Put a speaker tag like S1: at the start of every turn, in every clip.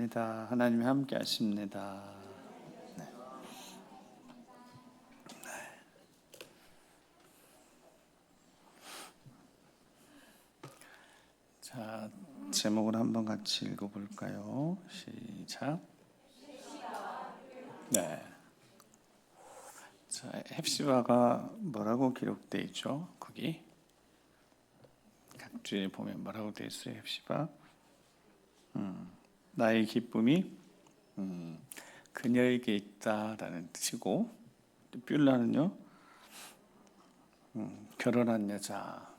S1: 감사합니다. 하나님이 함께 하십니다. 네. 자, 제목을 한번 같이 읽어볼까요? 시작. 네. 자, 헵시바가 뭐라고 기록되어 있죠? 거기 각주에 보면 뭐라고 되어 있어요? 헵시바. 나의 기쁨이 그녀에게 있다라는 뜻이고, 뷸라는요, 결혼한 여자.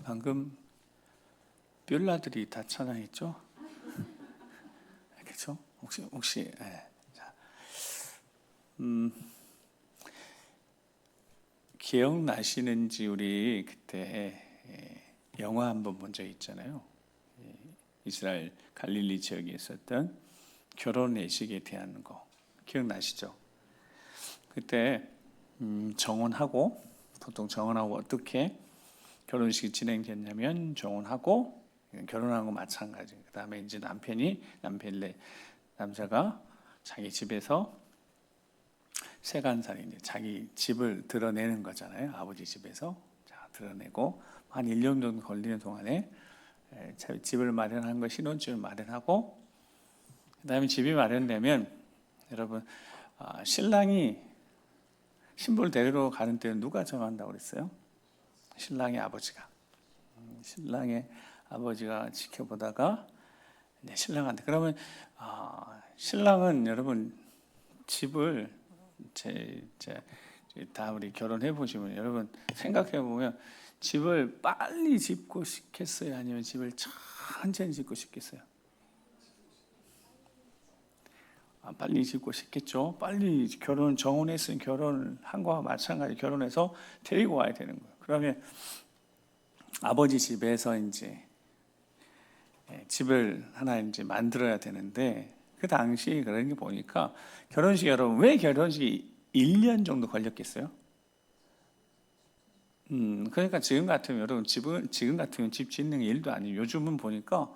S1: 방금 뷸라들이 다 찬양했죠? 그렇죠? 혹시 네. 자, 기억나시는지 우리 그때 영화 한번 본 적 있잖아요. 이스라엘 갈릴리 지역에 있었던 결혼 예식에 대한 거 기억나시죠? 그때 정혼하고, 보통 정혼하고 어떻게 결혼식이 진행됐냐면 정혼하고 결혼하고 마찬가지. 그다음에 이제 남자가 자기 집에서 세간살이 자기 집을 드러내는 거잖아요. 아버지 집에서 자, 드러내고 한 1년 정도 걸리는 동안에 집을 마련한 거, 신혼집을 마련하고, 그다음에 집이 마련되면 여러분, 신랑이 신부를 데리러 가는 때는 누가 정한다고 그랬어요? 신랑의 아버지가. 신랑의 아버지가 지켜보다가 신랑한테, 그러면 신랑은 여러분 집을 다 우리 결혼해 보시면 여러분 생각해 보면 집을 빨리 짓고 싶겠어요? 아니면 집을 천천히 짓고 싶겠어요? 빨리 짓고 싶겠죠. 빨리 정혼했으면 결혼한 거와 마찬가지, 결혼해서 데리고 와야 되는 거예요. 그러면 아버지 집에서 이제 집을 하나 이제 만들어야 되는데, 그 당시 그런 게 보니까 결혼식, 여러분 왜 결혼식이 1년 정도 걸렸겠어요? 그러니까 지금 같으면 여러분 지금 같으면 집 짓는 게 일도 아니에요. 요즘은 보니까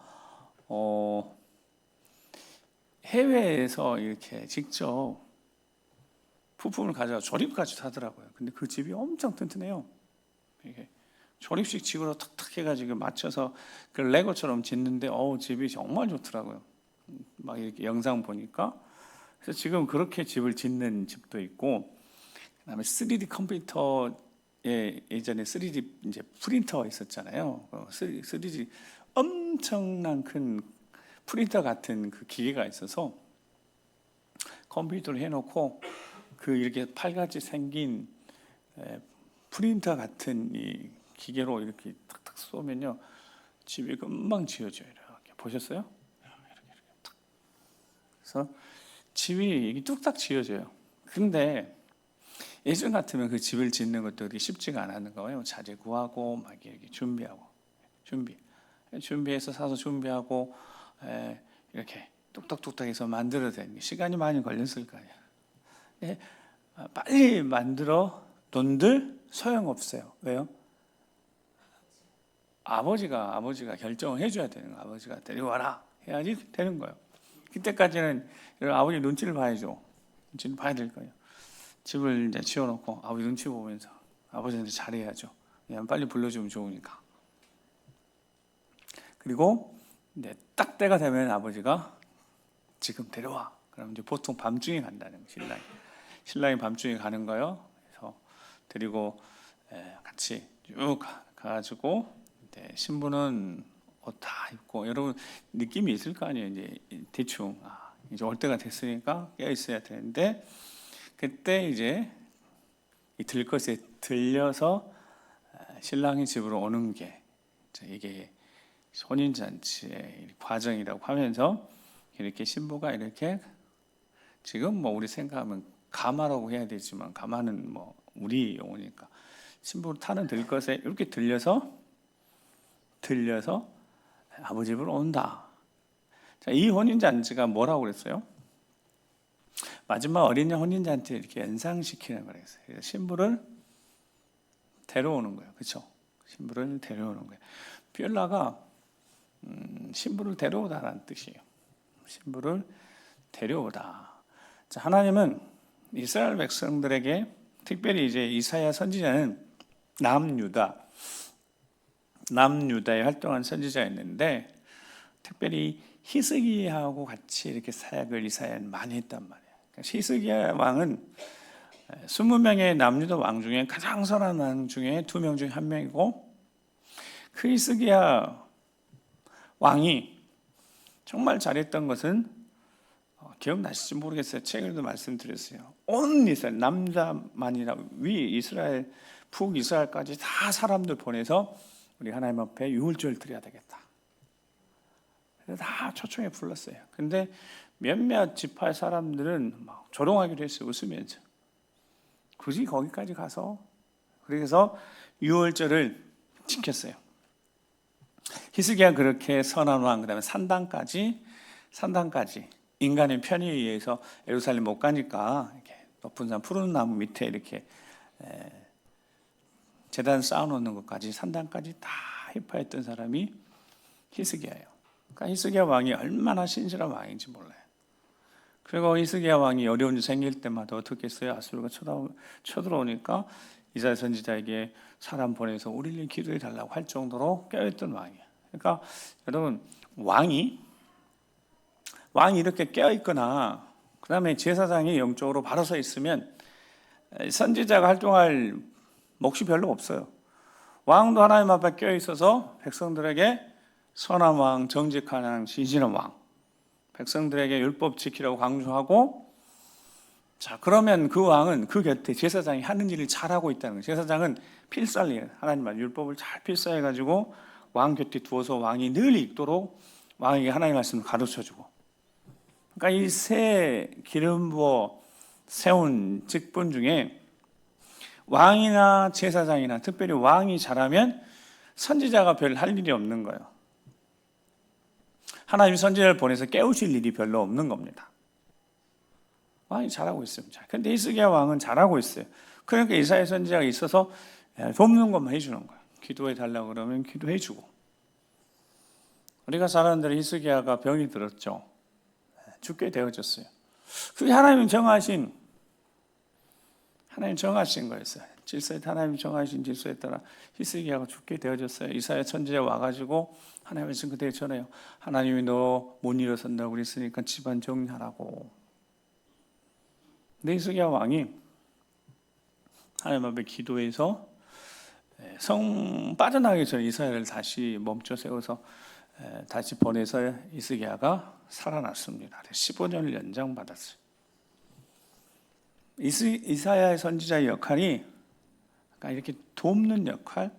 S1: 해외에서 이렇게 직접 부품을 가져와 조립까지 하더라고요. 근데 그 집이 엄청 튼튼해요. 이게 조립식 집으로 탁탁 해가지고 맞춰서 그 레고처럼 짓는데 집이 정말 좋더라고요. 막 이렇게 영상 보니까. 그래서 지금 그렇게 집을 짓는 집도 있고, 그다음에 3D 컴퓨터에 예전에 3D 이제 프린터가 있었잖아요. 3D 엄청난 큰 프린터 같은 그 기계가 있어서 컴퓨터를 해놓고 그 이렇게 팔같이 생긴 프린터 같은 이 기계로 이렇게 탁탁 쏘면요, 집이 금방 지어져요. 이렇게 보셨어요? 이렇게 탁. 그래서 집이 뚝딱 지어져요. 근데 예전 같으면 그 집을 짓는 것도 그렇게 쉽지가 않았는 거예요. 자재 구하고 막 이렇게 준비해서 사서 준비하고 이렇게 뚝딱뚝딱 해서 만들어야 되는 게 시간이 많이 걸렸을 거 아니에요. 빨리 만들어 돈들 소용없어요. 왜요? 아버지가 결정을 해줘야 되는 거예요. 아버지가 데려와라 해야지 되는 거예요. 그때까지는 아버지 눈치를 봐야죠. 눈치를 봐야 될 거예요. 집을 이제 지어놓고 아버지 눈치 보면서 아버지한테 잘해야죠. 그냥 빨리 불러주면 좋으니까. 그리고 이제 딱 때가 되면 아버지가 지금 데려와. 그럼 이제 보통 밤중에 간다는 거예요. 신랑이 밤중에 가는 거예요. 그래서 데리고 같이 쭉 가가지고 신부는 옷 다 입고, 여러분 느낌이 있을 거 아니에요. 이제 대충 이제 올 때가 됐으니까 깨어 있어야 되는데, 그때 이제 이 들것에 들려서 신랑이 집으로 오는 게 이게 혼인잔치의 과정이라고 하면서, 이렇게 신부가 이렇게 지금 뭐 우리 생각하면 가마라고 해야 되지만 가마는 뭐 우리 용어니까 신부 타는 들것에 이렇게 들려서 아버지 집으로 온다. 자, 이 혼인잔치가 뭐라고 그랬어요? 마지막 어린이 혼인잔치를 이렇게 연상시키는 거예요. 그래서 신부를 데려오는 거예요. 그렇죠? 신부를 데려오는 거예요. 뷸라가 신부를 데려오다라는 뜻이에요. 신부를 데려오다. 자, 하나님은 이스라엘 백성들에게 특별히 이제 이사야 선지자는 남유다에 활동한 선지자였는데 특별히 히스기야하고 같이 이렇게 사역을 이사야는 많이 했단 말이에요. 그러니까 히스기야 왕은 20명의 남유다 왕 중에 가장 선한 왕 중에 2명 중에 1명이고 그 히스기야 왕이 정말 잘했던 것은 기억나실지 모르겠어요. 책에도 말씀드렸어요. 온 이스라엘 남자만이라 이스라엘 북이스라엘까지 다 사람들 보내서 우리 하나님 앞에 유월절 드려야 되겠다. 그래서 다 초청해 불렀어요. 근데 몇몇 지파의 사람들은 막 조롱하기로 했어요. 웃으면서. 굳이 거기까지 가서 그래서 유월절을 지켰어요. 히스기야 그렇게 선한 왕 그다음에 산당까지 인간의 편의에 의해서 예루살렘 못 가니까 이렇게 높은 산 푸른 나무 밑에 이렇게 제단 쌓아놓는 것까지 산당까지 다 해파했던 사람이 히스기야예요. 그러니까 히스기야 왕이 얼마나 신실한 왕인지 몰라요. 그리고 히스기야 왕이 어려운 일 생길 때마다 어떻게 했어요? 아수르가 쳐들어오니까 이사야 선지자에게 사람 보내서 우리를 기도해 달라고 할 정도로 깨어있던 왕이에요. 그러니까 여러분 왕이 이렇게 깨어있거나 그 다음에 제사장이 영적으로 바로 서 있으면 선지자가 활동할 몫이 별로 없어요. 왕도 하나님 앞에 깨어있어서 백성들에게 선한 왕, 정직한 왕, 신실한 왕 백성들에게 율법 지키라고 강조하고 자 그러면 그 왕은 그 곁에 제사장이 하는 일을 잘하고 있다는 거예요. 제사장은 필살리예요. 하나님 말 율법을 잘 필사해가지고 왕 곁에 두어서 왕이 늘 읽도록 왕에게 하나님 말씀을 가르쳐주고 그러니까 이 새 기름 부어 세운 직분 중에 왕이나 제사장이나 특별히 왕이 잘하면 선지자가 별 할 일이 없는 거예요. 하나님 선지자를 보내서 깨우실 일이 별로 없는 겁니다. 왕이 잘하고 있습니다. 그런데 히스기야 왕은 잘하고 있어요. 그러니까 이사야 선지자가 있어서 돕는 것만 해주는 거예요. 기도해 달라고 그러면 기도해 주고 우리가 살아가는 대로 히스기야가 병이 들었죠. 죽게 되어졌어요. 그게 하나님 정하신 거였어요. 질서에 하나님 정하신 질서에 따라 히스기야가 죽게 되어졌어요. 이사야 선지자 와가지고 하나님 말씀 그대로 전해요. 하나님이 너 못 일어선다고 그랬으니까 집안 정리하라고. 근데 히스기야 왕이 하나님 앞에 기도해서 성 빠져나가기 전에 이사야를 다시 멈춰 세워서 다시 보내서 히스기야가 살아났습니다. 15년을 연장받았어요. 이사야의 선지자의 역할이 이렇게 돕는 역할,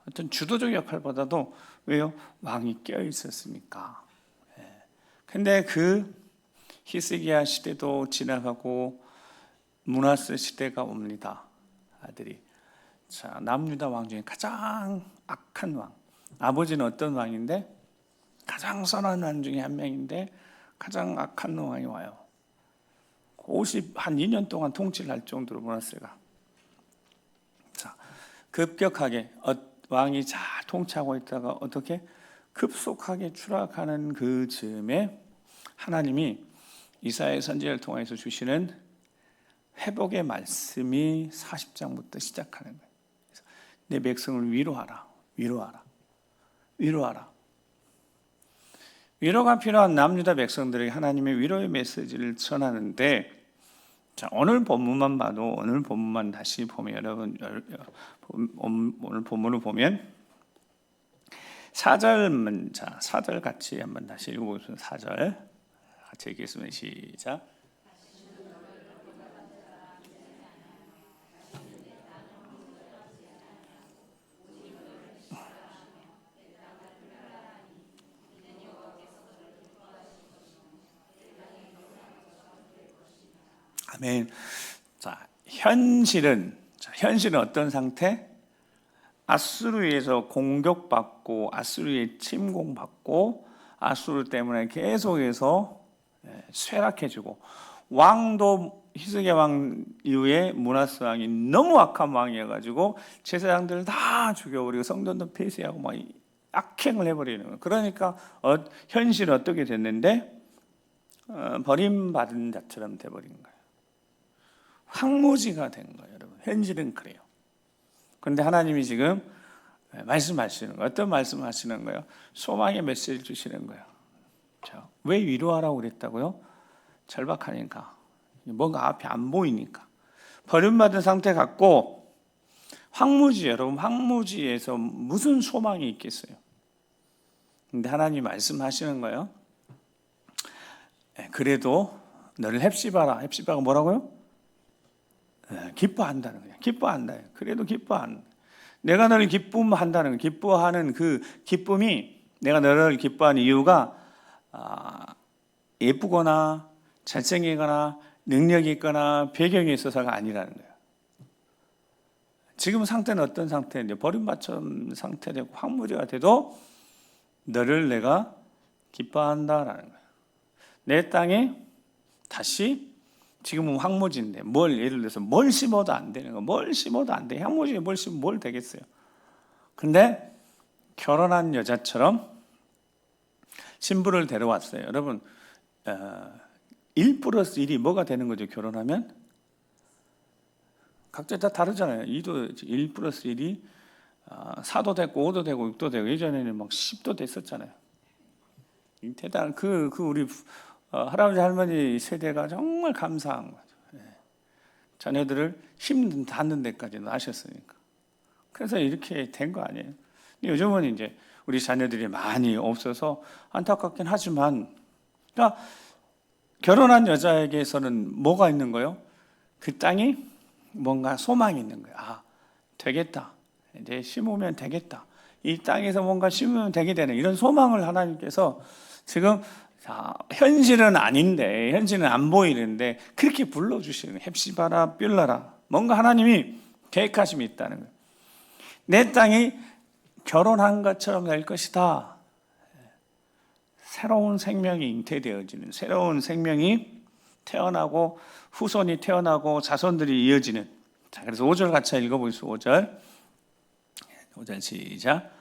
S1: 어떤 주도적 역할보다도 왜요? 왕이 깨어 있었으니까. 근데 그 히스기야 시대도 지나가고 므낫세 시대가 옵니다. 아들이. 자, 남유다 왕 중에 가장 악한 왕. 아버지는 어떤 왕인데? 가장 선한 왕 중에 한 명인데 가장 악한 왕이 와요. 한 2년 동안 통치를 할 정도로 므낫세가. 자, 급격하게 왕이 잘 통치하고 있다가 어떻게 급속하게 추락하는 그 즈음에 하나님이 이사야 선지자를 통해서 주시는 회복의 말씀이 40장부터 시작하는 거예요. 그래서 내 백성을 위로하라. 위로가 필요한 남유다 백성들에게 하나님의 위로의 메시지를 전하는데 자, 오늘 본문만 봐도 오늘 본문만 다시 보면 여러분 오늘 본문을 보면 4절 같이 한번 다시 읽어보겠습니다. 4절 같이 읽겠습니다. 시작. 아멘. 자, 현실은 어떤 상태? 아수르에서 공격받고 아수르에 침공받고 아수르 때문에 계속해서 쇠락해지고 왕도 히스기야 왕 이후에 므낫세 왕이 너무 악한 왕이어가지고 제사장들을 다 죽여버리고 성전도 폐쇄하고 막 악행을 해버리는 거예요. 그러니까 현실은 어떻게 됐는데 버림받은 자처럼 돼버린 거예요. 황무지가 된 거예요. 여러분, 현실은 그래요. 그런데 하나님이 지금 말씀하시는 거예요. 어떤 말씀하시는 거예요? 소망의 메시지를 주시는 거예요. 자, 왜 위로하라고 그랬다고요? 절박하니까, 뭔가 앞이 안 보이니까. 버림받은 상태 같고 황무지, 여러분, 황무지에서 무슨 소망이 있겠어요? 근데 하나님 말씀하시는 거예요. 그래도 너를 헵시바라. 헵시바가 뭐라고요? 기뻐한다는 거예요. 기뻐한다. 그래도 기뻐한다. 내가 너를 기쁨한다는 거예요. 기뻐하는 그 기쁨이, 내가 너를 기뻐하는 이유가 예쁘거나 잘생기거나 능력이 있거나 배경이 있어서가 아니라는 거예요. 지금 상태는 어떤 상태인데, 버림받은 상태되고 황무지가 돼도 너를 내가 기뻐한다라는 거예요. 내 땅에 다시, 지금은 황무지인데 예를 들어서 뭘 심어도 안 되는 거, 뭘 심어도 안 돼. 황무지에 뭘 심으면 뭘 되겠어요. 근데 결혼한 여자처럼 신부를 데려왔어요. 여러분, 1 플러스 1이 뭐가 되는 거죠? 결혼하면 각자 다 다르잖아요. 1 플러스 1이 4도 되고 5도 되고 6도 되고, 예전에는 막 10도 됐었잖아요. 대단한 우리 할아버지 할머니 세대가 정말 감사한 거죠. 자녀들을 힘 닿는 데까지 낳으셨으니까. 그래서 이렇게 된 거 아니에요. 요즘은 이제 우리 자녀들이 많이 없어서 안타깝긴 하지만, 그러니까 결혼한 여자에게서는 뭐가 있는 거예요? 그 땅이 뭔가 소망이 있는 거예요. 되겠다. 이제 심으면 되겠다. 이 땅에서 뭔가 심으면 되게 되는 이런 소망을 하나님께서 지금, 현실은 아닌데, 현실은 안 보이는데 그렇게 불러주시는, 헵시바라 뷸라라. 뭔가 하나님이 계획하심이 있다는 거예요. 내 땅이 결혼한 것처럼 될 것이다. 새로운 생명이 잉태되어지는, 새로운 생명이 태어나고 후손이 태어나고 자손들이 이어지는. 자, 그래서 5절 같이 읽어보겠습니다. 5절 시작.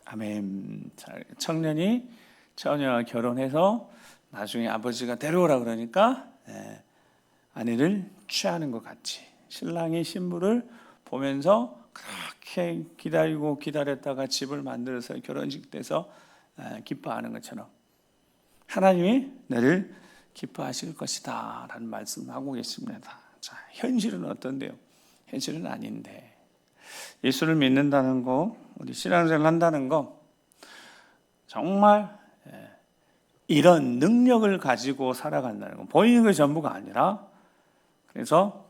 S1: 아멘. 청년이 처녀와 결혼해서 나중에 아버지가 데려오라 그러니까 아내를 취하는 것 같이 신랑이 신부를 보면서 그렇게 기다리고 기다렸다가 집을 만들어서 결혼식 때서 기뻐하는 것처럼 하나님이 너를 기뻐하실 것이다 라는 말씀을 하고 계십니다. 자, 현실은 어떤데요? 현실은 아닌데, 예수를 믿는다는 거, 우리 신앙생활을 한다는 거, 정말 이런 능력을 가지고 살아간다는 거, 보이는 게 전부가 아니라. 그래서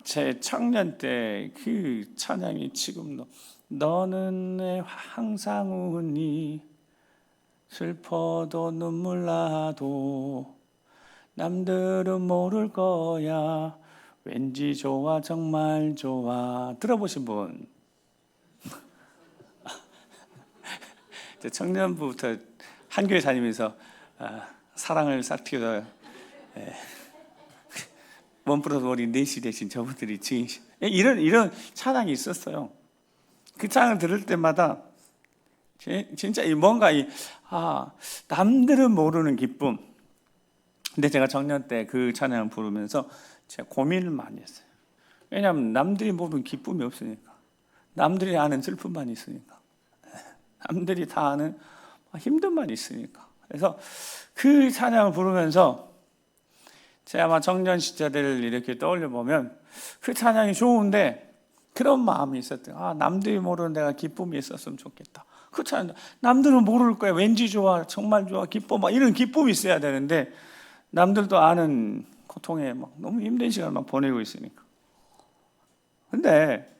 S1: 제 청년 때 그 찬양이 지금도, 너는 내 항상 우니 슬퍼도 눈물 나도 남들은 모를 거야 왠지 좋아 정말 좋아. 들어보신 분? 청년부부터 한교회 다니면서 사랑을 싹 튀어 1 플러스 1이 4시 대신 저분들이 증인, 이런 찬양이 있었어요. 그 찬양을 들을 때마다 진짜 뭔가 남들은 모르는 기쁨. 근데 제가 청년 때 그 찬양을 부르면서 제가 고민을 많이 했어요. 왜냐하면 남들이 모르는 기쁨이 없으니까, 남들이 아는 슬픔만 있으니까, 남들이 다 아는 힘듦만 있으니까. 그래서 그 찬양을 부르면서 제가 아마 청년 시절을 이렇게 떠올려 보면 그 찬양이 좋은데 그런 마음이 있었대요. 남들이 모르는 내가 기쁨이 있었으면 좋겠다. 그 찬양, 남들은 모를 거야 왠지 좋아 정말 좋아 기뻐, 이런 기쁨이 있어야 되는데 남들도 아는 고통에 너무 힘든 시간을 보내고 있으니까. 근데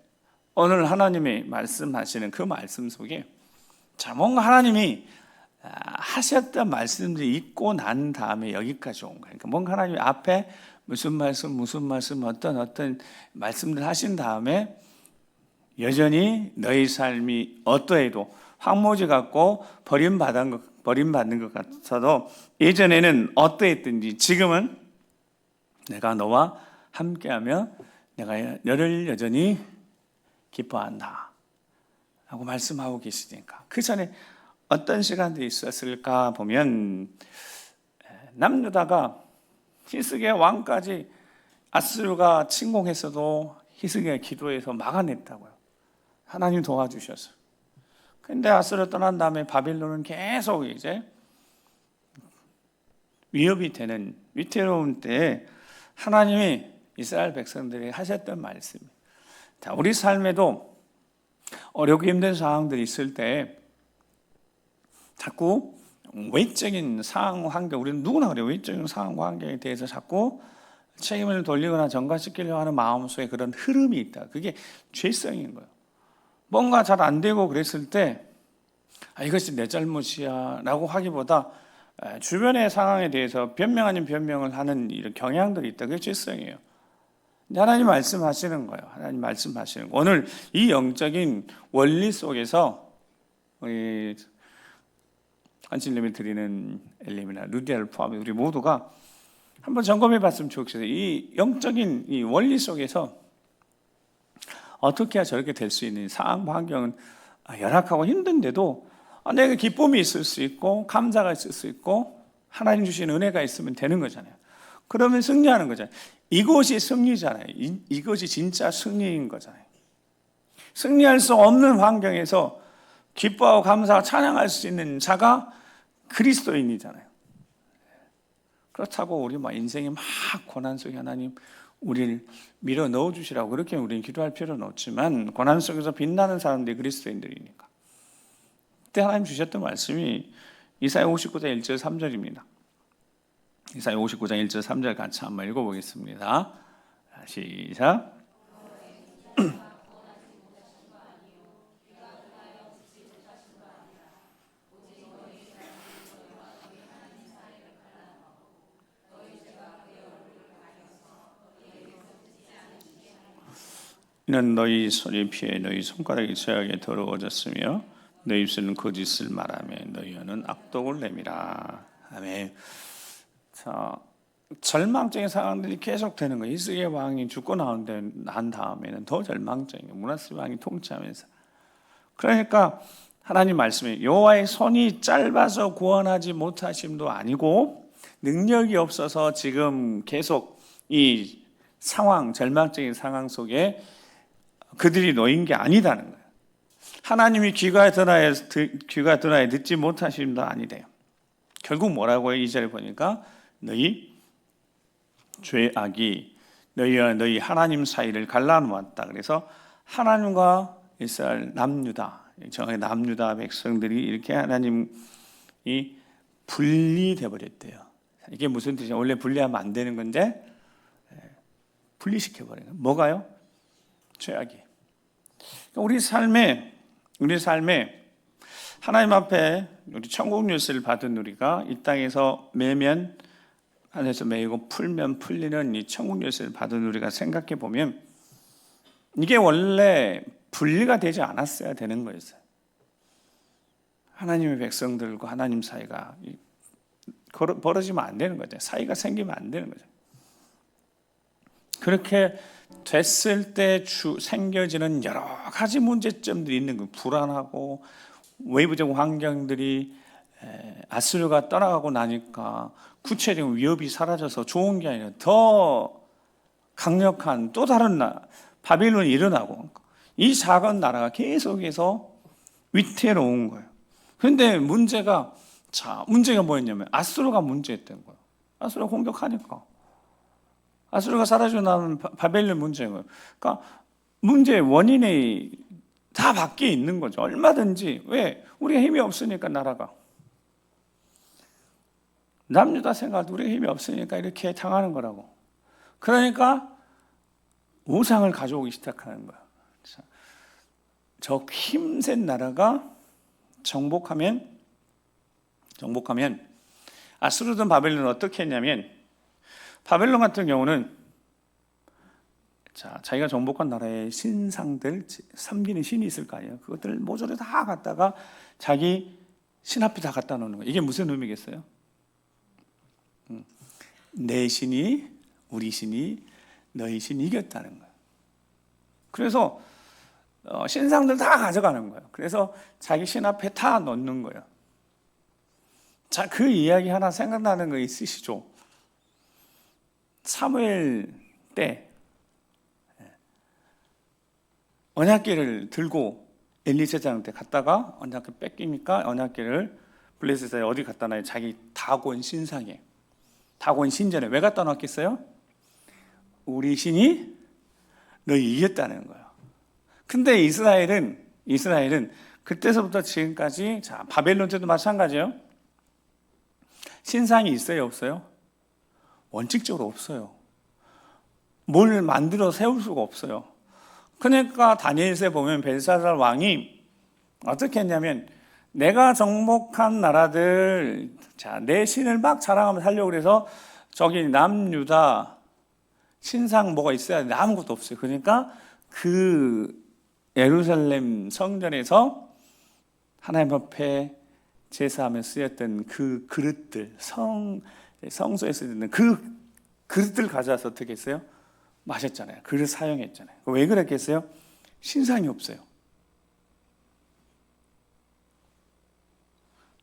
S1: 오늘 하나님이 말씀하시는 그 말씀 속에, 뭔가 하나님이 하셨던 말씀들이 있고 난 다음에 여기까지 온 거예요. 그러니까 뭔가 하나님이 앞에 무슨 말씀 어떤 말씀들 하신 다음에 여전히 너희 삶이 어떠해도 황무지 같고 버림받는 것 같아도 예전에는 어떠했든지 지금은 내가 너와 함께하며 내가 너를 여전히 기뻐한다 라고 말씀하고 계시니까, 그 전에 어떤 시간들이 있었을까 보면 남유다가 히스기야 왕까지 아수르가 침공했어도 히스기야 기도해서 막아냈다고요. 하나님 도와주셔서. 근데 아수르 떠난 다음에 바빌론은 계속 이제 위협이 되는 위태로운 때에 하나님이 이스라엘 백성들에게 하셨던 말씀입니다. 자, 우리 삶에도 어렵고 힘든 상황들이 있을 때 자꾸 외적인 상황 환경, 우리는 누구나 그래요. 외적인 상황 환경에 대해서 자꾸 책임을 돌리거나 전가시키려고 하는 마음속에 그런 흐름이 있다. 그게 죄성인 거예요. 뭔가 잘 안 되고 그랬을 때 이것이 내 잘못이야 라고 하기보다 주변의 상황에 대해서 변명 아닌 변명을 하는 이런 경향들이 있다. 그게 죄성이에요. 근데 하나님 말씀하시는 거예요. 하나님 말씀하시는 거예요. 오늘 이 영적인 원리 속에서 우리 한신님이 드리는 엘림이나 루디아를 포함해 우리 모두가 한번 점검해 봤으면 좋겠어요. 이 영적인 이 원리 속에서 어떻게 해야 저렇게 될 수 있는 상황 환경은 열악하고 힘든데도 내가 기쁨이 있을 수 있고 감사가 있을 수 있고 하나님 주신 은혜가 있으면 되는 거잖아요. 그러면 승리하는 거잖아요. 이것이 승리잖아요. 이것이 진짜 승리인 거잖아요. 승리할 수 없는 환경에서 기뻐하고 감사하고 찬양할 수 있는 자가 그리스도인이잖아요. 그렇다고 우리 인생이 막 고난 속에 하나님 우리를 밀어 넣어 주시라고 그렇게 우리는 기도할 필요는 없지만, 고난 속에서 빛나는 사람들이 그리스도인들이니까. 그때 하나님 주셨던 말씀이 이사야 59장 1절 3절입니다. 이사야 59장 1절 3절 같이 한번 읽어보겠습니다. 시작. 이는 너희 손이 피해 너희 손가락이 죄악에 더러워졌으며 너희 입술은 거짓을 말하며 너희 혀는 악독을 내밀어. 아멘. 자, 절망적인 상황들이 계속되는 거예요. 히스기야 왕이 죽고 난 다음에는 더 절망적인 거예요. 므낫세 왕이 통치하면서. 그러니까 하나님 말씀에 여호와의 손이 짧아서 구원하지 못하심도 아니고 능력이 없어서 지금 계속 이 상황, 절망적인 상황 속에 그들이 놓인 게 아니다는 거예요. 하나님이 귀가 드나에 듣지 못하심도 아니래요. 결국 뭐라고요? 2절에 보니까 너희 죄악이 너희와 너희 하나님 사이를 갈라놓았다. 그래서 하나님과 이스라엘 남유다, 정확히 남유다 백성들이 이렇게 하나님이 분리돼 버렸대요. 이게 무슨 뜻이냐? 원래 분리하면 안 되는 건데 분리시켜 버린 거예요. 뭐가요? 죄악이. 우리 삶에 하나님 앞에 우리 천국 열쇠를 받은 우리가 이 땅에서 매면 안에서 매이고 풀면 풀리는 이 천국 열쇠를 받은 우리가 생각해 보면 이게 원래 분리가 되지 않았어야 되는 거였어요. 하나님의 백성들과 하나님 사이가 벌어지면 안 되는 거죠. 사이가 생기면 안 되는 거죠. 그렇게 됐을 때 생겨지는 여러 가지 문제점들이 있는 거예요. 불안하고 외부적 환경들이 아수르가 떠나가고 나니까 구체적인 위협이 사라져서 좋은 게 아니라 더 강력한 또 다른 바빌론이 일어나고 이 작은 나라가 계속해서 위태로운 거예요. 그런데 문제가 뭐였냐면 아수르가 문제였던 거예요. 아수르가 공격하니까. 아수르가 사라지고 나면 바벨론 문제인 거예요. 그러니까 문제의 원인이 다 밖에 있는 거죠. 얼마든지. 왜? 우리가 힘이 없으니까 나라가. 남유다 생각할 때 우리가 힘이 없으니까 이렇게 당하는 거라고. 그러니까 우상을 가져오기 시작하는 거야. 저 힘센 나라가 정복하면 아수르든 바벨론은 어떻게 했냐면, 바벨론 같은 경우는 자기가 정복한 나라의 신상들, 섬기는 신이 있을 거 아니에요. 그것들을 모조리 다 갖다가 자기 신 앞에 다 갖다 놓는 거예요. 이게 무슨 의미겠어요? 내 신이 우리 신이 너희 신 이겼다는 거예요. 그래서 신상들 다 가져가는 거예요. 그래서 자기 신 앞에 다 넣는 거예요. 자, 그 이야기 하나 생각나는 거 있으시죠? 사무엘 때 언약궤를 들고 엘리 제사장한테 갔다가 언약궤 뺏기니까 언약궤를 블레셋에 어디 갖다 놔요? 자기 다곤 신상에, 다곤 신전에. 왜 갖다 놨겠어요? 우리 신이 너희 이겼다는 거예요. 근데 이스라엘은 그때서부터 지금까지, 자, 바벨론 때도 마찬가지예요. 신상이 있어요, 없어요? 원칙적으로 없어요. 뭘 만들어 세울 수가 없어요. 그러니까 다니엘서에 보면 벨사살 왕이 어떻게 했냐면, 내가 정복한 나라들, 자, 내 신을 막 자랑하면서 살려고 그래서 저기 남유다 신상 뭐가 있어야 되는데 아무것도 없어요. 그러니까 그 예루살렘 성전에서 하나님 앞에 제사하며 쓰였던 그 그릇들, 성소에 쓰였던 그 그릇들 가져와서 어떻게 했어요? 마셨잖아요. 그릇 사용했잖아요. 왜 그랬겠어요? 신상이 없어요.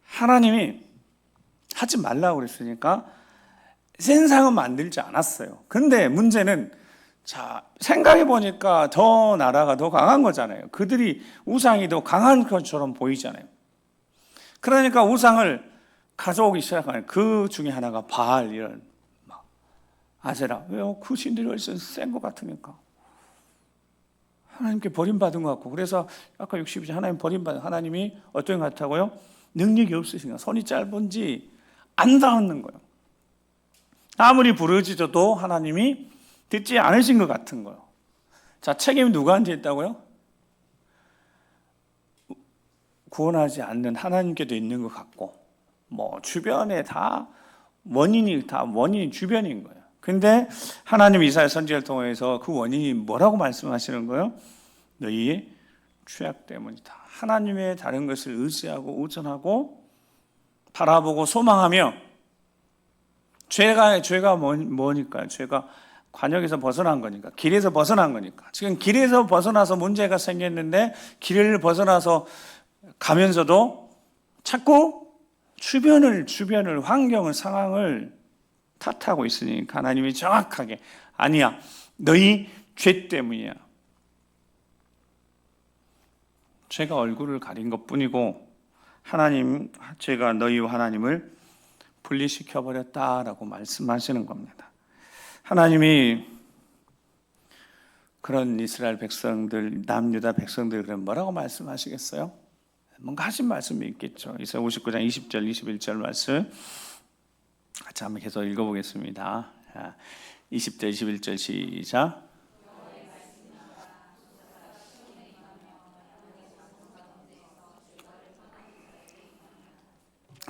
S1: 하나님이 하지 말라고 그랬으니까 신상은 만들지 않았어요. 근데 문제는, 자, 생각해 보니까 저 나라가 더 강한 거잖아요. 그들이 우상이 더 강한 것처럼 보이잖아요. 그러니까 우상을 가져오기 시작하는, 그 중에 하나가 바알, 이런 아세라. 왜요? 그 신들이 훨씬 센 것 같으니까. 하나님께 버림받은 것 같고. 그래서 아까 62절 하나님 버림받은, 하나님이 어떤 것 같다고요? 능력이 없으시니까, 손이 짧은지 안 닿는 거예요. 아무리 부르짖어도 하나님이 듣지 않으신 것 같은 거예요. 자, 책임이 누구한테 있다고요? 구원하지 않는 하나님께도 있는 것 같고, 뭐 주변에 다 원인이 주변인 거예요. 근데 하나님 이사야 선지자를 통해서 그 원인이 뭐라고 말씀하시는 거예요? 너희의 죄악 때문이다. 하나님의 다른 것을 의지하고 의존하고 바라보고 소망하며, 죄가 뭐니까? 죄가 관역에서 벗어난 거니까, 길에서 벗어난 거니까. 지금 길에서 벗어나서 문제가 생겼는데, 길을 벗어나서 가면서도 자꾸 주변을 환경을, 상황을 탓하고 있으니까 하나님이 정확하게, 아니야, 너희 죄 때문이야. 죄가 얼굴을 가린 것뿐이고, 죄가 너희와 하나님을 분리시켜 버렸다라고 말씀하시는 겁니다. 하나님이 그런 이스라엘 백성들, 남유다 백성들, 그럼 뭐라고 말씀하시겠어요? 뭔가 하신 말씀이 있겠죠. 이사야 59장 20절, 21절 말씀 같이 한번 계속 읽어보겠습니다. 20절, 21절 시작.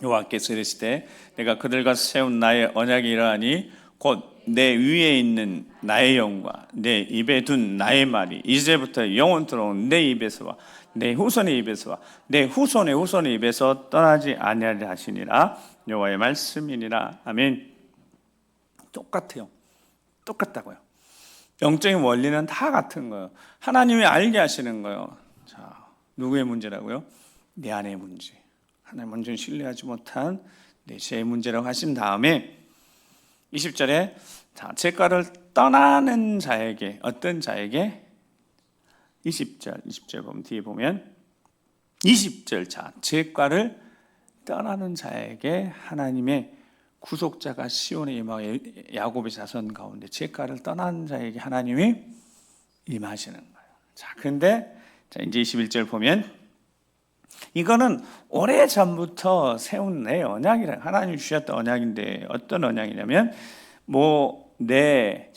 S1: 여호와께서 이르시되 내가 그들과 세운 나의 언약이 이러하니 곧 내 위에 있는 나의 영과 내 입에 둔 나의 말이 이제부터 영원토록 내 입에서와 내 후손의 입에서와 내 후손의 후손의 입에서 떠나지 아니하리라 하시니라. 여호와의 말씀이니라. 아멘. 똑같아요. 똑같다고요. 영적인 원리는 다 같은 거예요. 하나님이 알게 하시는 거예요. 자, 누구의 문제라고요? 내 안의 문제. 하나님 완전히 신뢰하지 못한 내 죄의 문제라고 하신 다음에 20절에, 자, 죄가를 떠나는 자에게, 어떤 자에게? 20절 보면, 뒤에 보면 20절, 자, 죄가를 떠나는 자에게 하나님의 구속자가 시온에 임하고 야곱의 자손 가운데 죄가를 떠나는 자에게 하나님이 임하시는 거예요. 자, 근데 자, 이제 21절 보면, 이거는 오래전부터 세운 내 언약이라, 하나님이 주셨던 언약인데, 어떤 언약이냐면, 내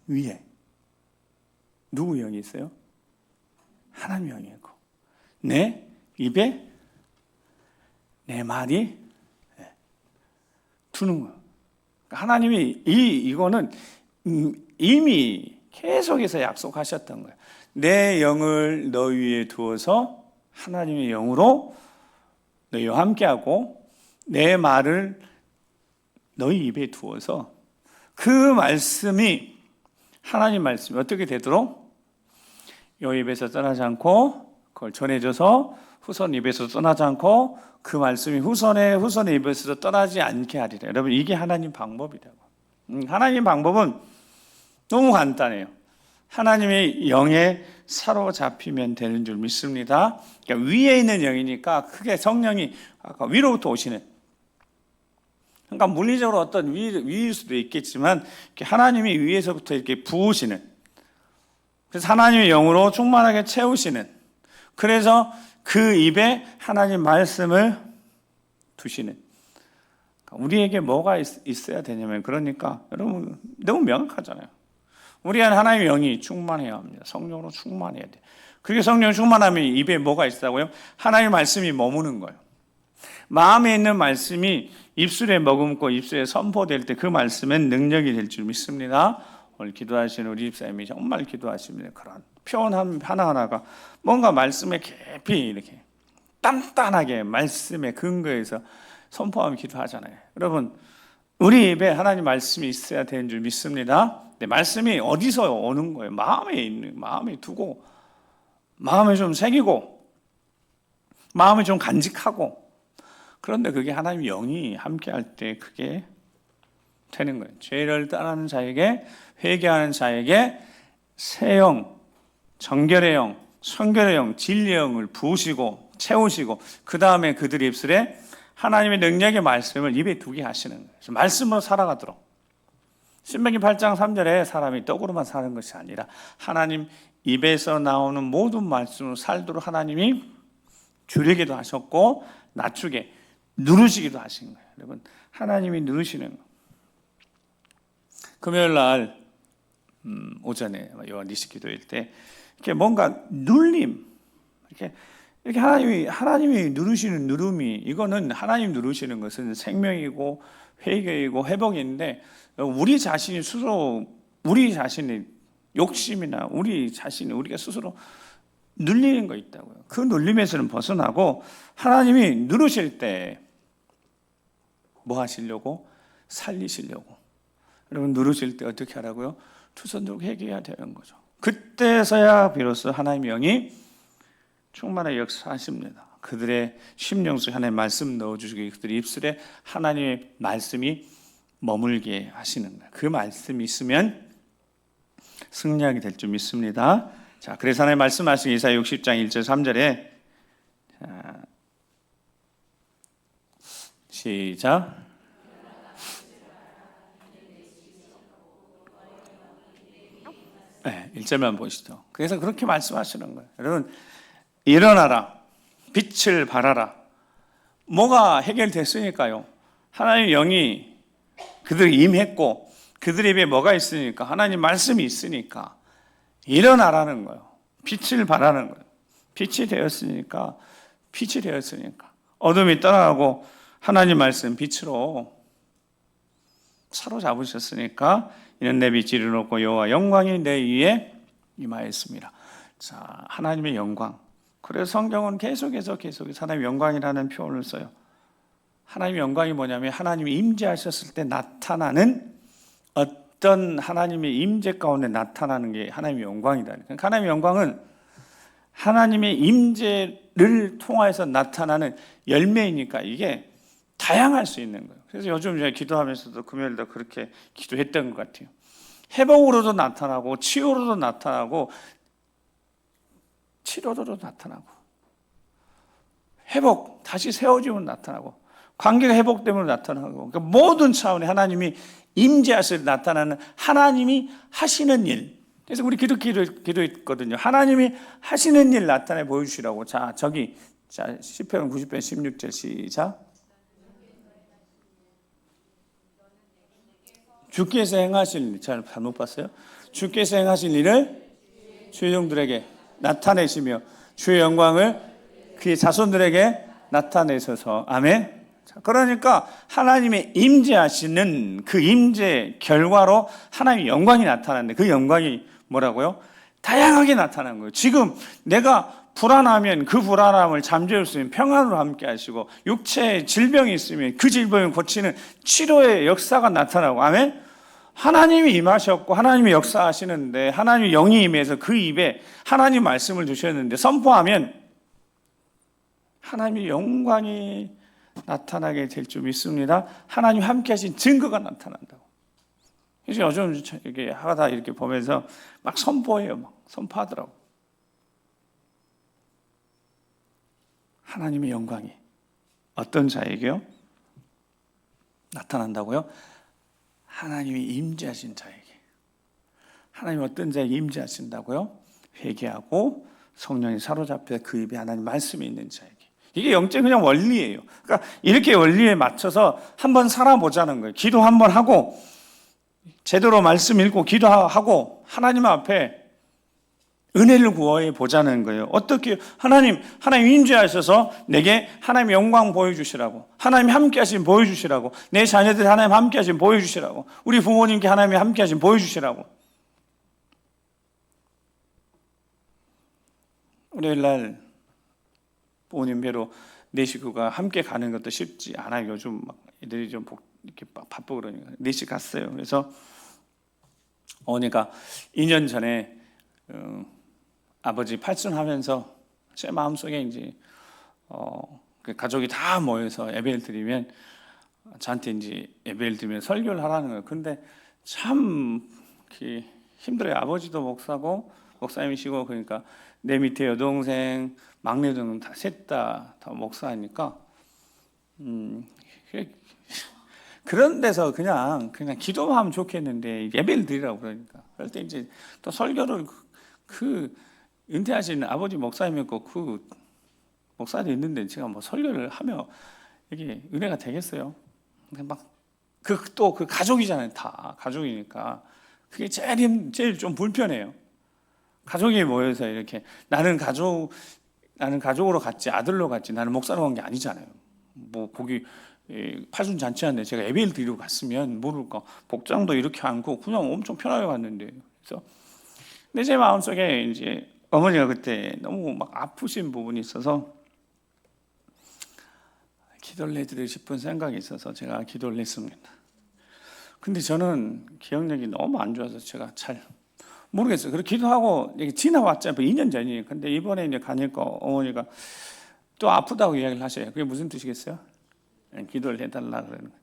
S1: 위에 누구 영이 있어요? 하나님 영이 있고, 내 입에 내 말이 두는 거예요. 하나님이 이거는 이미 계속해서 약속하셨던 거예요. 내 영을 너 위에 두어서 하나님의 영으로 너희와 함께하고 내 말을 너희 입에 두어서 그 말씀이 하나님 말씀이 어떻게 되도록 요 입에서 떠나지 않고 그걸 전해줘서 후손 입에서 떠나지 않고 그 말씀이 후손의 입에서 떠나지 않게 하리라. 여러분 이게 하나님 방법이라고. 하나님 방법은 너무 간단해요. 하나님의 영에 사로잡히면 되는 줄 믿습니다. 그러니까 위에 있는 영이니까 크게 성령이 아까 위로부터 오시는, 그러니까 물리적으로 어떤 위일 수도 있겠지만 하나님이 위에서부터 이렇게 부으시는, 그래서 하나님의 영으로 충만하게 채우시는, 그래서 그 입에 하나님 말씀을 두시는. 우리에게 뭐가 있어야 되냐면, 그러니까 여러분 너무 명확하잖아요. 우리 안에 하나님의 영이 충만해야 합니다. 성령으로 충만해야 돼. 그렇게 성령 충만하면 입에 뭐가 있다고요? 하나님의 말씀이 머무는 거예요. 마음에 있는 말씀이 입술에 머금고 입술에 선포될 때 그 말씀은 능력이 될 줄 믿습니다. 오늘 기도하시는 우리 집사님이 정말 기도하십니다. 그런 표현 하나하나가 뭔가 말씀에 깊이 이렇게 단단하게 말씀에 근거해서 선포하며 기도하잖아요. 여러분 우리 입에 하나님 말씀이 있어야 되는 줄 믿습니다. 근데 말씀이 어디서 오는 거예요? 마음에 두고, 마음에 좀 새기고, 마음에 좀 간직하고. 그런데 그게 하나님의 영이 함께할 때 그게 되는 거예요. 죄를 떠나는 자에게, 회개하는 자에게 새 영, 정결의 영, 성결의 영, 진리의 영을 부으시고 채우시고, 그 다음에 그들의 입술에 하나님의 능력의 말씀을 입에 두게 하시는 거예요. 말씀으로 살아가도록. 신명기 8장 3절에 사람이 떡으로만 사는 것이 아니라 하나님 입에서 나오는 모든 말씀으로 살도록 하나님이 줄이기도 하셨고 낮추게 누르시기도 하신 거예요. 여러분 하나님이 누르시는 거예요. 금요일 날 오전에 요한 리시 기도일 때 이렇게 뭔가 눌림, 이렇게 하나님이 누르시는 누름이, 이거는 하나님 누르시는 것은 생명이고 회개이고 회복인데, 우리 자신이 스스로 우리 자신의 욕심이나 우리가 스스로 눌리는 거 있다고요. 그 눌림에서는 벗어나고 하나님이 누르실 때 뭐 하시려고? 살리시려고. 여러분 누르실 때 어떻게 하라고요? 두 손 들고 회개해야 되는 거죠. 그때서야 비로소 하나님의 영이 충만하게 역사하십니다. 그들의 심령 속에 하나님의 말씀 넣어주시고 그들의 입술에 하나님의 말씀이 머물게 하시는 거예요. 그 말씀이 있으면 승리하게 될 줄 믿습니다. 자, 그래서 하나님 말씀하신 이사야 60장 1절 3절에 시작. 네, 1절만 보시죠. 그래서 그렇게 말씀하시는 거예요. 여러분 일어나라, 빛을 발하라. 뭐가 해결됐으니까요. 하나님의 영이 그들이 임했고 그들의 입에 뭐가 있으니까, 하나님 말씀이 있으니까 일어나라는 거예요. 빛을 발하는 거예요. 빛이 되었으니까 어둠이 떠나가고 하나님 말씀 빛으로 사로잡으셨으니까 이는 내 빛이 이르렀고 여호와 영광이 내 위에 임하였습니다. 자, 하나님의 영광. 그래서 성경은 계속해서 하나님의 영광이라는 표현을 써요. 하나님의 영광이 뭐냐면 하나님이 임재하셨을 때 나타나는 어떤 하나님의 임재 가운데 나타나는 게 하나님의 영광이다. 그러니까 하나님의 영광은 하나님의 임재를 통해서 나타나는 열매이니까 이게 다양할 수 있는 거예요. 그래서 요즘 제가 기도하면서도 금요일도 그렇게 기도했던 것 같아요. 회복으로도 나타나고 치유로도 나타나고 치료로도 나타나고, 회복, 다시 세워지면 나타나고, 관계가 회복되면 나타나고, 그러니까 모든 차원의 하나님이 임재하실 때 나타나는 하나님이 하시는 일. 그래서 우리 기도했거든요. 하나님이 하시는 일 나타내 보여주시라고. 자, 시편 90편 16절 시작. 주께서 행하실 일, 잘못 봤어요? 주께서 행하실 일을 주의 종들에게 나타내시며 주의 영광을 그의 자손들에게 나타내셔서. 아멘. 그러니까 하나님의 임재하시는 그 임재 결과로 하나님의 영광이 나타나는데, 그 영광이 뭐라고요? 다양하게 나타나는 거예요. 지금 내가 불안하면 그 불안함을 잠재울 수 있는 평안으로 함께 하시고, 육체에 질병이 있으면 그 질병을 고치는 치료의 역사가 나타나고, 아멘? 하나님이 임하셨고 하나님이 역사하시는데, 하나님의 영이 임해서 그 입에 하나님 말씀을 주셨는데 선포하면 하나님의 영광이 나타나게 될 줄 믿습니다. 하나님 함께 하신 증거가 나타난다고. 그래서 요즘 이렇게 하다 이렇게 보면서 막 선포해요. 막 선포하더라고. 하나님의 영광이 어떤 자에게요? 나타난다고요? 하나님이 임재하신 자에게. 하나님이 어떤 자에게 임재하신다고요? 회개하고 성령이 사로잡혀 그 입에 하나님 말씀이 있는 자에게. 이게 영적인 그냥 원리예요. 그러니까 이렇게 원리에 맞춰서 한번 살아보자는 거예요. 기도 한번 하고 제대로 말씀 읽고 기도하고 하나님 앞에 은혜를 구해 보자는 거예요. 어떻게 하나님 임재하셔서 내게 하나님 영광 보여주시라고, 하나님 함께 하신 보여주시라고, 내 자녀들 하나님 함께 하신 보여주시라고, 우리 부모님께 하나님이 함께 하신 보여주시라고. 월요일날 부모님 뵈러 네 식구가 함께 가는 것도 쉽지 않아요. 요즘 막 애들이 좀 이렇게 바쁘고 그러니까 넷이 갔어요. 그래서 어머니가 2년 전에 아버지 팔순하면서 제 마음속에 이제 그 가족이 다 모여서 예배를 드리면 저한테 이제 예배를 드리면 설교를 하라는 거예요. 근데 참 힘들어요. 아버지도 목사고 목사님이시고, 그러니까 내 밑에 여동생, 막내 등은 다 셋 다 목사니까 그런 데서 그냥 기도만 하면 좋겠는데 예배를 드리라고 그러니까. 그럴 때 이제 또 설교를 그 은퇴하신 아버지 목사님이었고 그 목사도 있는데 제가 뭐 설교를 하며 이게 은혜가 되겠어요? 또 그 가족이잖아요. 다 가족이니까 그게 제일 좀 불편해요. 가족이 모여서 이렇게 나는 가족으로 갔지, 아들로 갔지, 나는 목사로 간 게 아니잖아요. 뭐 거기 팔순 잔치하는데 제가 예배를 드리고 갔으면 모를까, 복장도 이렇게 않고 그냥 엄청 편하게 갔는데. 그래서 근데 제 마음속에 이제 어머니가 그때 너무 막 아프신 부분이 있어서 기도를 해드리고 싶은 생각이 있어서 제가 기도를 했습니다. 근데 저는 기억력이 너무 안 좋아서 제가 잘 모르겠어요. 그렇게 기도하고 지나왔잖아요. 2년 전이에요. 근데 이번에 이제 가니까 어머니가 또 아프다고 이야기를 하셔요. 그게 무슨 뜻이겠어요? 기도를 해달라 그러는 거예요.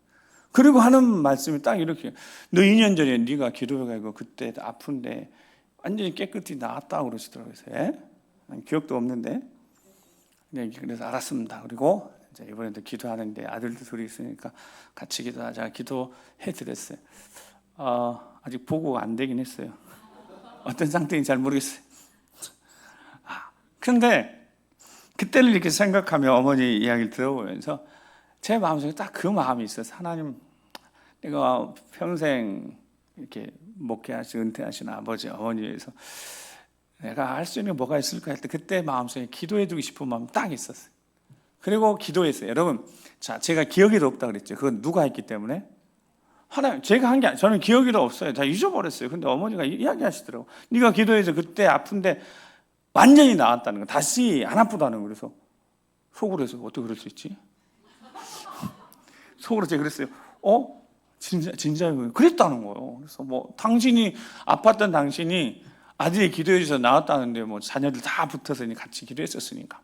S1: 그리고 하는 말씀이 딱 이렇게, 너 2년 전에 네가 기도해가지고 그때 아픈데 완전히 깨끗이 나았다고 그러시더라고요. 예? 기억도 없는데. 그래서 알았습니다. 그리고 이제 이번에도 기도하는데 아들도 둘이 있으니까 같이 기도하자. 기도해 드렸어요. 아직 보고가 안 되긴 했어요. 어떤 상태인지 잘 모르겠어요. 근데 그때를 이렇게 생각하며 어머니 이야기를 들어보면서 제 마음속에 딱 그 마음이 있어서, 하나님, 내가 평생 이렇게 목회하신 은퇴하신 아버지 어머니에 의해서 내가 할 수 있는 게 뭐가 있을까 할 때 그때 마음속에 기도해주고 싶은 마음이 딱 있었어요. 그리고 기도했어요. 여러분, 자, 제가 기억에도 없다 그랬죠. 그건 누가 했기 때문에? 하나님, 제가 한 게 아니에요. 저는 기억에도 없어요. 다 잊어버렸어요. 근데 어머니가 이야기하시더라고. 네가 기도해서 그때 아픈데 완전히 나았다는 거, 다시 안 아프다는 거. 그래서 속으로 해서 어떻게 그럴 수 있지? 속으로 제가 그랬어요. 진짜요? 그랬다는 거예요. 그래서 뭐 당신이 아팠던 당신이 아들이 기도해 주셔서 나았다는데 뭐 자녀들 다 붙어서 같이 기도했었으니까.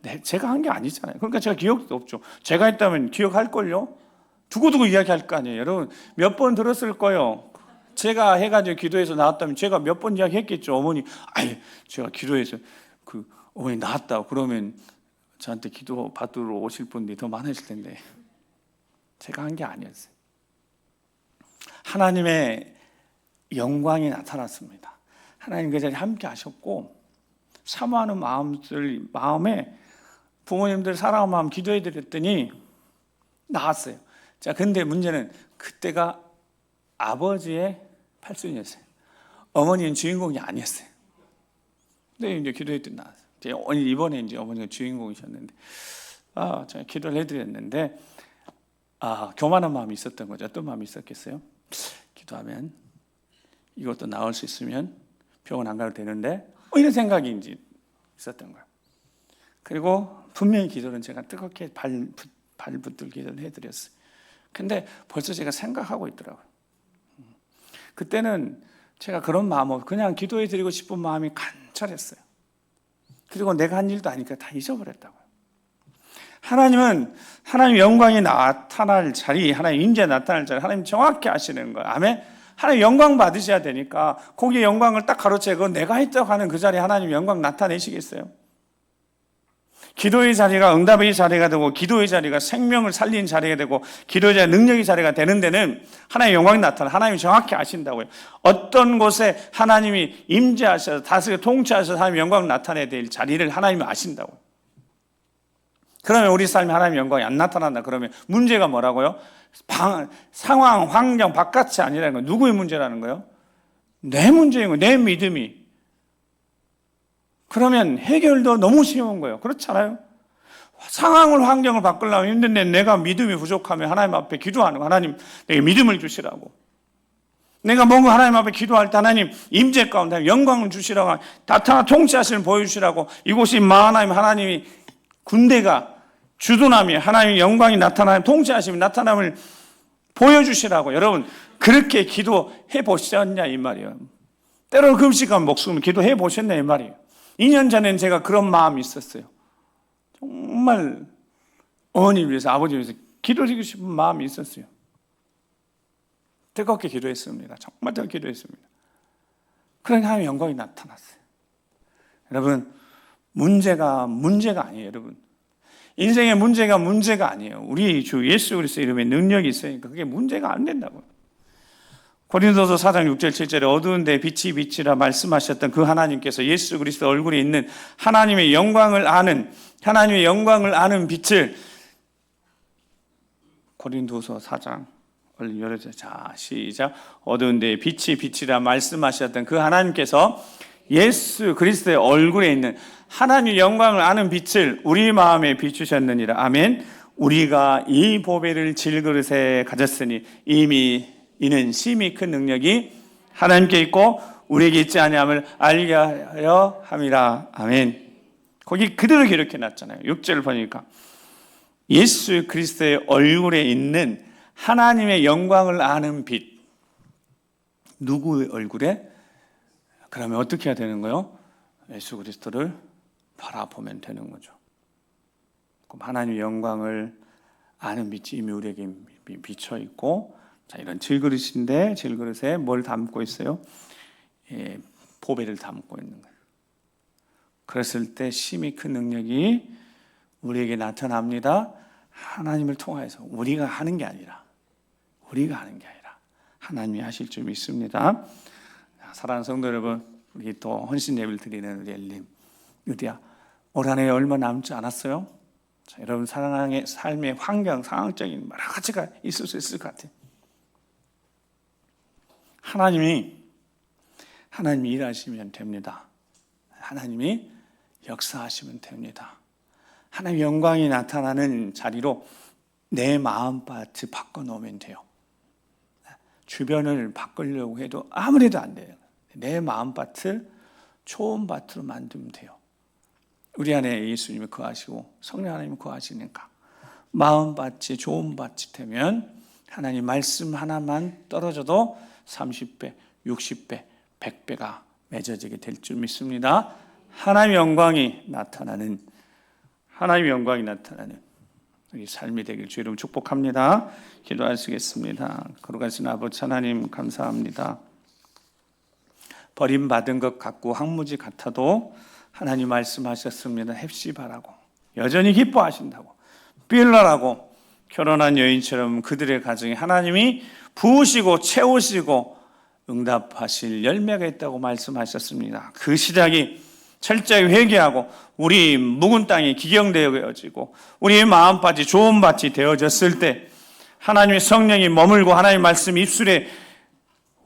S1: 네, 제가 한 게 아니잖아요. 그러니까 제가 기억도 없죠. 제가 했다면 기억할걸요? 두고두고 이야기할 거 아니에요. 여러분, 몇 번 들었을 거예요. 제가 해가지고 기도해서 나왔다면 제가 몇 번 이야기했겠죠. 어머니, 제가 기도해서 어머니 나았다고 그러면 저한테 기도 받으러 오실 분들이 더 많으실 텐데. 제가 한 게 아니었어요. 하나님의 영광이 나타났습니다. 하나님 그 자리에 함께 하셨고, 사모하는 마음에 부모님들 사랑하는 마음 기도해 드렸더니 나았어요. 자, 근데 문제는 그때가 아버지의 팔순이었어요. 어머니는 주인공이 아니었어요. 근데 이제 기도했더니 나았어요. 이번에 이제 어머니가 주인공이셨는데, 제가 기도를 해드렸는데, 교만한 마음이 있었던 거죠. 어떤 마음이 있었겠어요? 기도하면 이것도 나을 수 있으면 병원 안 가도 되는데, 이런 생각이 이제 있었던 거예요. 그리고 분명히 기도는 제가 뜨겁게 발붙들 기도를 해드렸어요. 근데 벌써 제가 생각하고 있더라고요. 그때는 제가 그런 마음으로 그냥 기도해드리고 싶은 마음이 간절했어요. 그리고 내가 한 일도 아니까 다 잊어버렸다고요. 하나님은 하나님 영광이 나타날 자리, 하나님 임재 나타날 자리, 하나님 정확히 아시는 거예요. 아멘. 하나님 영광 받으셔야 되니까 거기에 영광을 딱 가로채고 내가 했다고 하는 그 자리에 하나님 영광 나타내시겠어요? 기도의 자리가 응답의 자리가 되고 기도의 자리가 생명을 살리는 자리가 되고 기도의 자리가 능력의 자리가 되는 데는 하나님의 영광이 나타나 하나님이 정확히 아신다고요. 어떤 곳에 하나님이 임재하셔서 다스리고 통치하셔서 하나님의 영광을 나타내야 될 자리를 하나님이 아신다고요. 그러면 우리 삶에 하나님의 영광이 안 나타난다 그러면 문제가 뭐라고요? 상황, 환경, 바깥이 아니라는 거예요. 누구의 문제라는 거예요? 내 문제인 거예요. 내 믿음이. 그러면 해결도 너무 쉬운 거예요. 그렇잖아요? 상황을, 환경을 바꾸려면 힘든데 내가 믿음이 부족하면 하나님 앞에 기도하는 거. 하나님, 내게 믿음을 주시라고. 내가 뭔가 하나님 앞에 기도할 때 하나님 임재 가운데 영광을 주시라고, 나타나 통치하시는 보여주시라고, 이곳이 마하나님 하나님이 군대가 주둔함이 하나님의 영광이 나타나면 통치하심이 나타남을 보여주시라고. 여러분 그렇게 기도해 보셨냐 이 말이에요. 때로는 금식하면 목숨을 기도해 보셨냐 이 말이에요. 2년 전에는 제가 그런 마음이 있었어요. 정말 어머니를 위해서 아버지를 위해서 기도드리고 싶은 마음이 있었어요. 뜨겁게 기도했습니다. 정말 뜨겁게 기도했습니다. 그러니까 하나님의 영광이 나타났어요. 여러분 문제가 아니에요. 여러분 인생의 문제가 아니에요. 우리 주 예수 그리스도 이름에 능력이 있으니까 그게 문제가 안 된다고요. 고린도서 4장 6절 7절에 어두운 데 빛이 빛이라 말씀하셨던 그 하나님께서 예수 그리스도 얼굴에 있는 하나님의 영광을 아는 빛을 고린도서 4장 얼른 열어주세요. 자 시작. 어두운 데 빛이 빛이라 말씀하셨던 그 하나님께서 예수 그리스도의 얼굴에 있는 하나님의 영광을 아는 빛을 우리 마음에 비추셨느니라. 아멘. 우리가 이 보배를 질그릇에 가졌으니 이미 이는 심히 큰 능력이 하나님께 있고 우리에게 있지 아니함을 알게 하려 함이라. 아멘. 거기 그대로 기록해 놨잖아요. 6절을 보니까 예수 그리스도의 얼굴에 있는 하나님의 영광을 아는 빛. 누구의 얼굴에? 그러면 어떻게 해야 되는 거예요? 예수 그리스도를 바라보면 되는 거죠. 그럼 하나님의 영광을 아는 빛이 이미 우리에게 비쳐 있고, 자 이런 질그릇인데 질그릇에 뭘 담고 있어요? 보배를 담고 있는 거예요. 그랬을 때 심히 큰 능력이 우리에게 나타납니다. 하나님을 통하여서 우리가 하는 게 아니라 하나님이 하실 줄 믿습니다. 사랑하는 성도 여러분, 우리 또 헌신 예배를 드리는 우리 엘림 유디야, 올 한 해 얼마 남지 않았어요? 자, 여러분 사랑의 삶의 환경, 상황적인 여러 가지가 있을 수 있을 것 같아요. 하나님이 일하시면 됩니다. 하나님이 역사하시면 됩니다. 하나님의 영광이 나타나는 자리로 내 마음밭을 바꿔놓으면 돼요. 주변을 바꾸려고 해도 아무래도 안 돼요. 내 마음밭을 좋은 밭으로 만들면 돼요. 우리 안에 예수님이 거하시고 성령 하나님이 거하시니까 마음밭이 좋은 밭이 되면 하나님 말씀 하나만 떨어져도 30배, 60배, 100배가 맺어지게 될 줄 믿습니다. 하나님의 영광이 나타나는 우리 삶이 되길 주 이름 축복합니다. 기도하시겠습니다. 거룩하신 아버지 하나님 감사합니다. 버림받은 것 같고 황무지 같아도 하나님 말씀하셨습니다. heb시바라고 여전히 기뻐하신다고, 빌라라고 결혼한 여인처럼 그들의 가정에 하나님이 부으시고 채우시고 응답하실 열매가 있다고 말씀하셨습니다. 그 시작이 철저히 회개하고 우리 묵은 땅이 기경되어지고 우리의 마음밭이 좋은 밭이 되어졌을 때 하나님의 성령이 머물고 하나님의 말씀이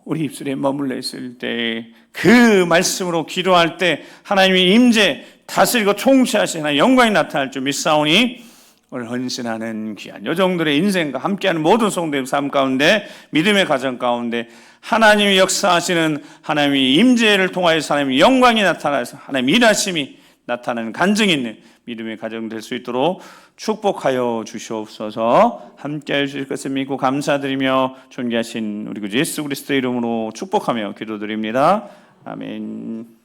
S1: 우리 입술에 머물러 있을 때 그 말씀으로 기도할 때 하나님의 임재 다스리고 통치하시는 하나님의 영광이 나타날 줄 믿사오니 오늘 헌신하는 귀한 여종들의 인생과 함께하는 모든 성도의 삶 가운데 믿음의 가정 가운데 하나님이 역사하시는 하나님의 임재를 통하여서 하나님의 영광이 나타나서 하나님의 일하심이 나타나는 간증이 있는 믿음의 가정 될 수 있도록 축복하여 주시옵소서. 함께해 주실 것을 믿고 감사드리며 존귀하신 우리 구 예수 그리스도의 이름으로 축복하며 기도드립니다. 아멘.